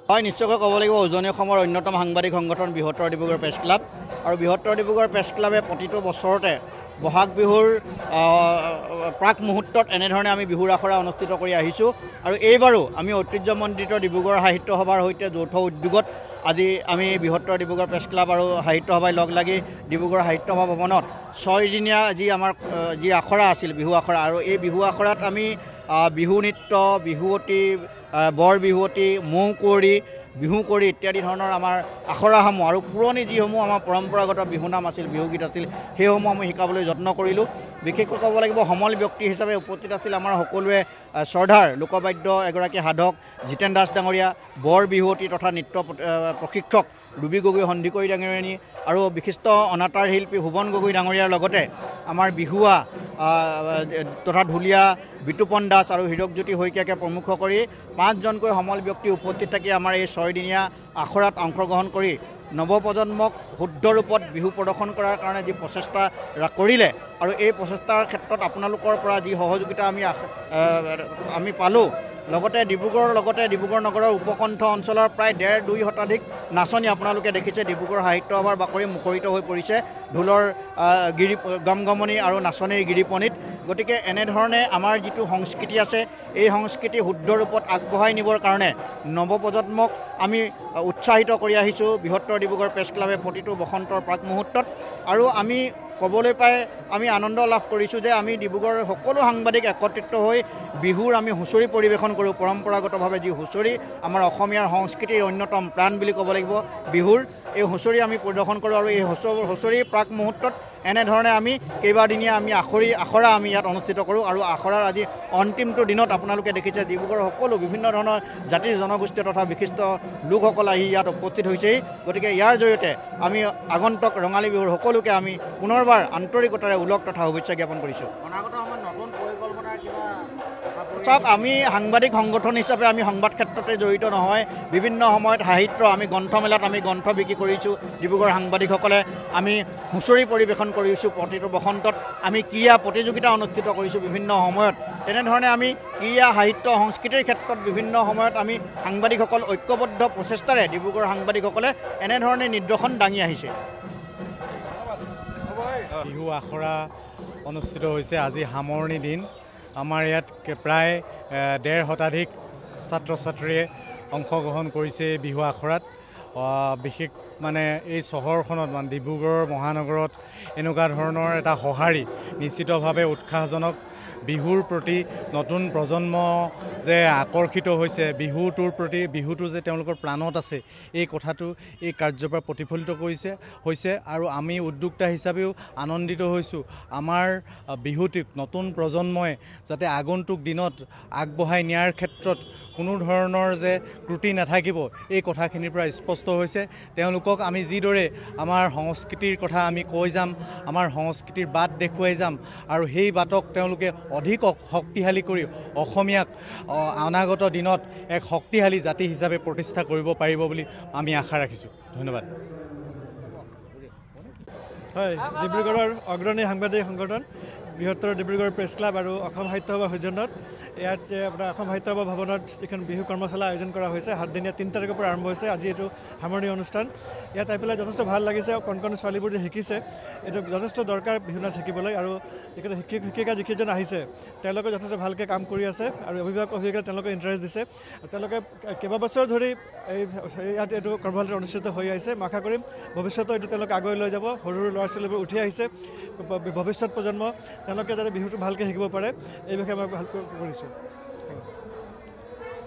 হয়, নিশ্চয়কৈ ক'ব লাগিব উজনি অসমৰ অন্যতম সাংবাদিক সংগঠন বৃহত্তৰ ডিব্ৰুগড় প্ৰেছ ক্লাব। আৰু বৃহত্তৰ ডিব্ৰুগড় প্ৰেছ ক্লাবে প্ৰতিটো বছৰতে বহাগ বিহুৰ প্ৰাক মুহূৰ্তত এনেধৰণে আমি বিহুৰ আখৰা অনুষ্ঠিত কৰি আহিছোঁ। আৰু এইবাৰো আমি ঐতিহ্যমণ্ডিত ডিব্ৰুগড় সাহিত্য সভাৰ সৈতে যৌথ উদ্যোগত আজি আমি বৃহত্তৰ ডিব্ৰুগড় প্ৰেছ ক্লাব আৰু সাহিত্য সভাই লগ লাগি ডিব্ৰুগড় সাহিত্য সভা ভৱনত 6 দিনীয়া আমাৰ যি আখৰা আছিল বিহু আখৰা, আৰু এই বিহু আখৰাত আমি বিহু নৃত্য, বিহুৱতী, বৰ বিহুৱতী, মৌ কুঁৱৰী, বিহু কৰি ইত্যাদি ধৰণৰ আমাৰ আখৰাসমূহ আৰু পুৰণি যিসমূহ আমাৰ পৰম্পৰাগত বিহুনাম আছিল, বিহুগীত আছিল, সেইসমূহ আমি শিকাবলৈ যত্ন কৰিলোঁ। বিশেষকৈ ক'ব লাগিব সমল ব্যক্তি হিচাপে উপস্থিত আছিল আমাৰ সকলোৱে শ্ৰদ্ধাৰ লোকবাদ্য এগৰাকী সাধক জিতেন দাস ডাঙৰীয়া, বৰ বিহুৱতী তথা নৃত্য প্ৰশিক্ষক ৰুবি গগৈ সন্দিকৈ ডাঙৰীয়ানী আৰু বিশিষ্ট অনাতাঁৰ শিল্পী ভুৱন গগৈ ডাঙৰীয়াৰ লগতে আমাৰ বিহুৱা তথা ঢুলীয়া বিতুপন দাস আৰু হীৰকজ্যোতি শইকীয়াকে প্ৰমুখ কৰি 5জনকৈ সমল ব্যক্তি উপস্থিত থাকি আমাৰ এই 6 দিনীয়া আখৰাত অংশগ্ৰহণ কৰি নৱপ্ৰজন্মক শুদ্ধ ৰূপত বিহু প্ৰদৰ্শন কৰাৰ কাৰণে যি প্ৰচেষ্টা কৰিলে, আৰু এই প্ৰচেষ্টাৰ ক্ষেত্ৰত আপোনালোকৰ পৰা যি সহযোগিতা আমি পালোঁ, লগতে ডিব্ৰুগড়ৰ লগতে ডিব্ৰুগড় নগৰৰ উপকণ্ঠ অঞ্চলৰ প্ৰায় 1.5-2 শতাধিক নাচনি আপোনালোকে দেখিছে ডিব্ৰুগড় সাহিত্য সভাৰ বাকৰি মুখৰিত হৈ পৰিছে ঢোলৰ গমগমনি আৰু নাচনিৰ গিৰিপনিত। গতিকে এনেধৰণে আমাৰ যিটো সংস্কৃতি আছে, এই সংস্কৃতি শুদ্ধ ৰূপত আগবঢ়াই নিবৰ কাৰণে নৱপ্ৰজন্মক আমি উৎসাহিত কৰি আহিছোঁ বৃহত্তৰ ডিব্ৰুগড় প্ৰেছ ক্লাবে প্ৰতিটো বসন্তৰ প্ৰাক মুহূৰ্তত। আৰু আমি ক'বলৈ পাই আমি আনন্দ লাভ কৰিছোঁ যে আমি ডিব্ৰুগড়ৰ সকলো সাংবাদিক একত্ৰিত হৈ বিহুৰ আমি হুঁচৰি পৰিৱেশন কৰোঁ। পৰম্পৰাগতভাৱে যি হুঁচৰি আমাৰ অসমীয়াৰ সংস্কৃতিৰ অন্যতম প্ৰাণ বুলি ক'ব লাগিব বিহুৰ, এই হুঁচৰি আমি পৰিদৰ্শন কৰোঁ। আৰু এই হুঁচৰিৰ প্ৰাক মুহূৰ্তত এনেধৰণে আমি কেইবাদিনীয়া আমি আখৰা আমি ইয়াত অনুষ্ঠিত কৰোঁ। আৰু আখৰাৰ আজি অন্তিমটো দিনত আপোনালোকে দেখিছে ডিব্ৰুগড়ৰ সকলো বিভিন্ন ধৰণৰ জাতি জনগোষ্ঠী তথা বিশিষ্ট লোকসকল আহি ইয়াত উপস্থিত হৈছেই। গতিকে ইয়াৰ জৰিয়তে আমি আগন্তুক ৰঙালী বিহুৰ সকলোকে আমি পুনৰবাৰ আন্তৰিকতাৰে ওলগ তথা শুভেচ্ছা জ্ঞাপন কৰিছোঁ। চাওক, আমি সাংবাদিক সংগঠন হিচাপে আমি সংবাদ ক্ষেত্ৰতে জড়িত নহয়। বিভিন্ন সময়ত সাহিত্য আমি গ্ৰন্থমেলাত আমি গ্ৰন্থ বিক্ৰী কৰিছোঁ ডিব্ৰুগড় সাংবাদিকসকলে, আমি হুঁচৰি পৰিৱেশন কৰিছোঁ প্ৰতিটো বসন্তত, আমি ক্ৰীড়া প্ৰতিযোগিতা অনুষ্ঠিত কৰিছোঁ বিভিন্ন সময়ত। তেনেধৰণে আমি ক্ৰীড়া সাহিত্য সংস্কৃতিৰ ক্ষেত্ৰত বিভিন্ন সময়ত আমি সাংবাদিকসকল ঐক্যবদ্ধ প্ৰচেষ্টাৰে ডিব্ৰুগড় সাংবাদিকসকলে এনেধৰণে নিদৰ্শন দাঙি আহিছে। বিহু আখৰা অনুষ্ঠিত হৈছে, আজি সামৰণি দিন। আমাৰ ইয়াত প্ৰায় 1.5 শতাধিক ছাত্ৰ ছাত্ৰীয়ে অংশগ্ৰহণ কৰিছে বিহু আখৰাত। বিশেষ মানে এই চহৰখনত মানে ডিব্ৰুগড় মহানগৰত এনেকুৱা ধৰণৰ এটা সঁহাৰি নিশ্চিতভাৱে উৎসাহজনক। বিহুৰ প্ৰতি নতুন প্ৰজন্ম যে আকৰ্ষিত হৈছে, বিহুটোৰ প্ৰতি, বিহুটো যে তেওঁলোকৰ প্ৰাণত আছে, এই কথাটো এই কাৰ্যৰ পৰা প্ৰতিফলিত হৈছে। আৰু আমি উদ্যোক্তা হিচাপেও আনন্দিত হৈছোঁ। আমাৰ বিহুটিক নতুন প্ৰজন্মই যাতে আগন্তুক দিনত আগবঢ়াই নিয়াৰ ক্ষেত্ৰত কোনো ধৰণৰ যে ত্ৰুটি নাথাকিব, এই কথাখিনিৰ পৰা স্পষ্ট হৈছে। তেওঁলোকক আমি যিদৰে আমাৰ সংস্কৃতিৰ কথা আমি কৈ যাম, আমাৰ সংস্কৃতিৰ বাট দেখুৱাই যাম, আৰু সেই বাটক তেওঁলোকে অধিক শক্তিশালী কৰি অসমীয়াক অনাগত দিনত এক শক্তিশালী জাতি হিচাপে প্ৰতিষ্ঠা কৰিব পাৰিব বুলি আমি আশা ৰাখিছোঁ। ধন্যবাদ। হয়, ডিব্ৰুগড়ৰ অগ্ৰণী সাংবাদিক সংগঠন বৃহত্তৰ ডিব্ৰুগড় প্ৰেছ ক্লাব আৰু অসম সাহিত্য সভাৰ সৌজন্যত ইয়াত আপোনাৰ অসম সাহিত্য সভা ভৱনত এখন বিহু কৰ্মশালা আয়োজন কৰা হৈছে। 7 দিনীয়া 3 তাৰিখৰ পৰা আৰম্ভ হৈছে। আজি এইটো সামৰণি অনুষ্ঠান। ইয়াত আহি পেলাই যথেষ্ট ভাল লাগিছে। কণ ছোৱালীবোৰ যে শিকিছে, এইটো যথেষ্ট দৰকাৰ বিহু নাচ শিকিবলৈ। আৰু এইখিনি শিক্ষিকা যিকেইজন আহিছে তেওঁলোকে যথেষ্ট ভালকৈ কাম কৰি আছে, আৰু অভিভাৱকে তেওঁলোকে ইণ্টাৰেষ্ট দিছে। তেওঁলোকে কেইবাবছৰ ধৰি ইয়াত এইটো কৰ্মশালাটো অনুষ্ঠিত হৈ আহিছে। মই আশা কৰিম ভৱিষ্যতে এইটো তেওঁলোকে আগুৱাই লৈ যাব। সৰু সৰু ল'ৰা ছোৱালীবোৰ উঠি আহিছে, ভৱিষ্যত প্ৰজন্ম তেওঁলোকে যাতে বিহুটো ভালকৈ শিকিব পাৰে, এই বিষয়ে মই ভাল কৰিছোঁ।